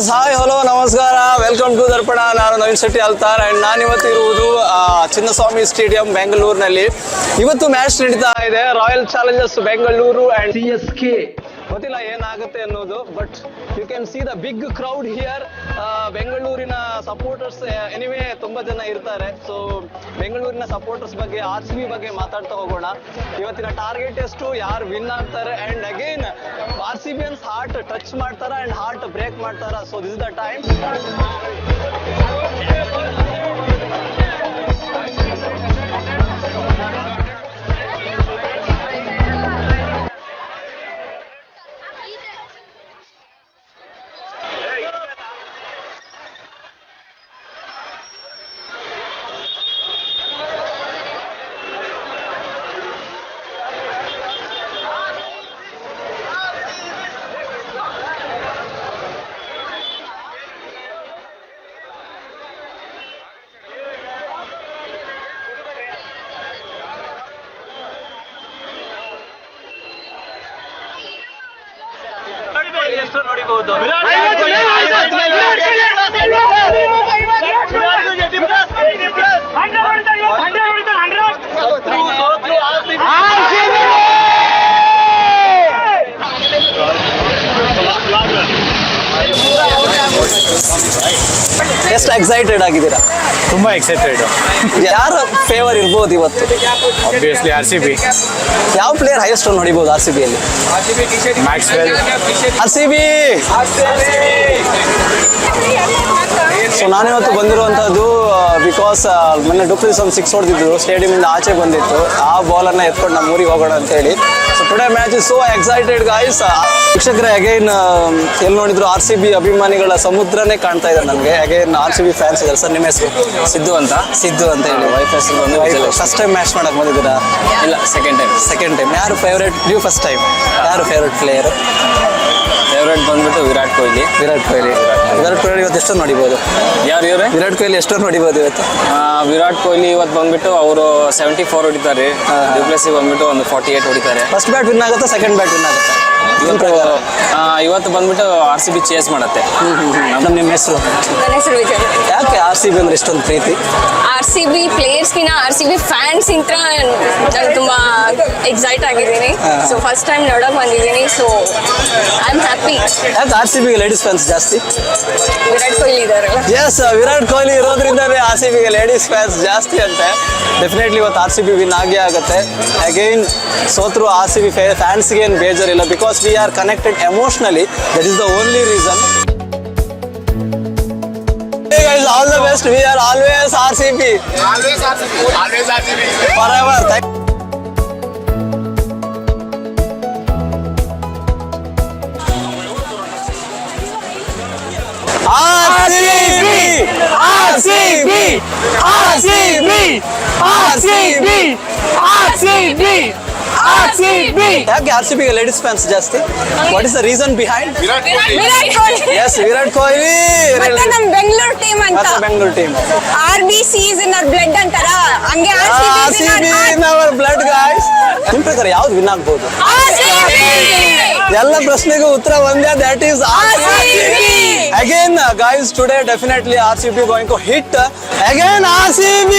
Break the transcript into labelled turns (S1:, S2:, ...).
S1: Yes hi hello ನಮಸ್ಕಾರ, welcome to ದರ್ಪಣ. ನಾನು Naveen Shetty ಅಲ್ತಾರ್ and ನಾನಿವತ್ತು ಇರುವುದು ಚಿನ್ನಸ್ವಾಮಿ ಸ್ಟೇಡಿಯಂ ಬೆಂಗಳೂರಿನಲ್ಲಿ. ಇವತ್ತು ಮ್ಯಾಚ್ ನಡೀತಾ ಇದೆ, Royal Challengers Bengaluru and CSK. ಗೊತ್ತಿಲ್ಲ ಏನಾಗುತ್ತೆ ಅನ್ನೋದು, but you can see the big crowd here. ಬೆಂಗಳೂರಿನ ಸಪೋರ್ಟರ್ಸ್ ಎನಿವೇ ತುಂಬಾ ಜನ ಇರ್ತಾರೆ. ಸೊ ಬೆಂಗಳೂರಿನ ಸಪೋರ್ಟರ್ಸ್ ಬಗ್ಗೆ, RCB ಬಗ್ಗೆ ಮಾತಾಡ್ತಾ ಹೋಗೋಣ. ಇವತ್ತಿನ ಟಾರ್ಗೆಟ್ ಎಷ್ಟು, ಯಾರು ವಿನ್ ಆಗ್ತಾರೆ ಅಂಡ್ ಅಗೈನ್ RCBಯನ್ಸ್ ಹಾರ್ಟ್ ಟಚ್ ಮಾಡ್ತಾರ ಅಂಡ್ ಹಾರ್ಟ್ ಬ್ರೇಕ್ ಮಾಡ್ತಾರ. So this is the time. ಎಷ್ಟು ನೋಡಿಬಹುದು ಎಷ್ಟು ಎಕ್ಸೈಟೆಡ್ ಆಗಿದ್ದೀರಾ?
S2: ತುಂಬಾ ಎಕ್ಸೈಟೆಡ್.
S1: ಯಾರ ಫೇವರ್ ಇರ್ಬೋದು ಇವತ್ತು?
S2: Obviously RCB.
S1: ಯಾವ ಪ್ಲೇಯರ್ ಹೈಯೆಸ್ಟ್ ರನ್ ಹೊಡಿಬಹುದು RCB ಅಲ್ಲಿ?
S2: ಮ್ಯಾಕ್ಸ್ವೆಲ್.
S1: RCB. ಸೊ ನಾನಿವತ್ತು ಬಂದಿರುವಂತದ್ದು ಬಿಕಾಸ್ ಮೊನ್ನೆ ಡುಪ್ಲಿಸ್ ಒಂದು 6 ಹೊಡೆದಿದ್ರು, ಸ್ಟೇಡಿಯಂ ಇಂದ ಆಚೆ ಬಂದಿತ್ತು. ಆ ಬಾಲ್ ಅನ್ನ ಎತ್ಕೊಂಡು ನಮ್ಮ ಊರಿಗೆ ಹೋಗೋಣ ಅಂತ ಹೇಳಿ. So today match is so excited guys. ವೀಕ್ಷಕರೇ, ಅಗೈನ್ ಎಲ್ಲಿ ನೋಡಿದ್ರು RCB ಅಭಿಮಾನಿಗಳ ಸಮುದ್ರನೇ ಕಾಣ್ತಾ ಇದೆ ನನಗೆ. ಅಗೈನ್ RCB ಫ್ಯಾನ್ಸ್ ಇದ್ದಾರೆ. ಸರ್ ನಿಮ್ಮ ಹೆಸರು?
S2: ಸಿದ್ದು ಅಂತ
S1: ಹೇಳಿ.
S2: ವೈಫ್ ಹೆಸರು ಬಂದು
S1: ಫಸ್ಟ್ ಟೈಮ್ ಮ್ಯಾಚ್ ಮಾಡಕ್ ಬಂದಿದ್ದೀರಾ?
S2: ಇಲ್ಲ, ಸೆಕೆಂಡ್ ಟೈಮ್.
S1: ಯಾರು ಫೇವ್ರೇಟ್? ನೀವು ಫಸ್ಟ್ ಟೈಮ್. ಯಾರು ಫೇವ್ರೇಟ್ ಪ್ಲೇಯರ್?
S2: ಫೇವ್ರೇಟ್ ಬಂದ್ಬಿಟ್ಟು ವಿರಾಟ್ ಕೊಹ್ಲಿ
S1: ಇವತ್ತು ಎಷ್ಟು ನೋಡಿಬೋದು?
S2: ಯಾರು ಇವರೇ?
S1: ವಿರಾಟ್ ಕೊಹ್ಲಿ ಎಷ್ಟು ನೋಡಿಬೋದು ಇವತ್ತು?
S2: ವಿರಾಟ್ ಕೊಹ್ಲಿ ಇವತ್ತು ಬಂದ್ಬಿಟ್ಟು ಅವರು 74 ಹೊಡಿತಾರೆ. ಡುಪ್ಲೆಸಿ ಬಂದ್ಬಿಟ್ಟು ಒಂದು 48 ಹೊಡಿತಾರೆ.
S1: ಫಸ್ಟ್ ಬ್ಯಾಟ್ ವಿನ್ ಆಗುತ್ತಾ, ಸೆಕೆಂಡ್ ಬ್ಯಾಟ್ ವಿನ್ ಆಗುತ್ತಾ?
S2: ಇವತ್ತು ಬಂದ್ಬಿಟ್ಟು RCB ಚೇಸ್ ಮಾಡುತ್ತೆ.
S1: ನಿಮ್ಮ ಹೆಸರು?
S3: ನನ್ನ ಹೆಸರು ವಿಜಯ್.
S1: ಯಾಕೆ RCB ಅಂದ್ರೆ ಇಷ್ಟೊಂದು ಪ್ರೀತಿ?
S3: RCB ಪ್ಲೇಯರ್ಸ್ಗಿನ RCB ಫ್ಯಾನ್ಸ್ ಇಂತ್ರ ನಾನು ತುಂಬಾ ಎಕ್ಸೈಟ್ ಆಗಿದ್ದೀನಿ. ಸೊ ಫಸ್ಟ್ ಟೈಮ್ ನೋಡಕ್ ಬಂದಿದ್ದೀನಿ. So I am happy.
S1: ಯಾಕೆ RCB ಲೇಡೀಸ್ ಫ್ಯಾನ್ಸ್ ಜಾಸ್ತಿ?
S3: ವಿರಾಟ್ ಕೊಹ್ಲಿ ಇದಾರಲ್ಲ.
S1: ಎಸ್, ವಿರಾಟ್ ಕೊಹ್ಲಿ ಇರೋದ್ರಿಂದಲೇ RCB ಲೇಡೀಸ್ ಫ್ಯಾನ್ಸ್ ಜಾಸ್ತಿ ಅಂತೆ. ಡೆಫಿನೆಟ್ಲಿ ಇವತ್ತು RCB ವಿನ್ ಆಗೇ ಆಗುತ್ತೆ. ಅಗೈನ್ ಸೋತ್ರು RCB ಫ್ಯಾನ್ಸ್ಗೆ ಏನು ಬೇಜಾರಿಲ್ಲ, because we are connected emotionally. That is the only reason. All the best. We are always RCB. Forever. ಯಾಕೆ RCBಗೆ ಲೇಡೀಸ್ ಫ್ಯಾನ್ಸ್ ಜಾಸ್ತಿ? What is the reason behind?
S3: Virat Kohli.
S1: Yes, Virat Kohli.
S3: ಮತ್ತೆ ನಮ್ಮ ಬೆಂಗಳೂರು ಟೀಮ್ ಅಂತ.
S1: Bengaluru team.
S3: RBC is in our blood ಅಂತಾರ, ಹಂಗೆ
S1: RCB in our blood guys. ನಿಮ್ಮ ಪ್ರಕಾರ ಯಾವ್ದು ವಿನ್ ಆಗ್ಬೋದು? ಎಲ್ಲ ಪ್ರಶ್ನೆಗೂ ಉತ್ತರ ಒಂದೇ, that is RCB. Again guys, today definitely RCB going to hit again. RCB.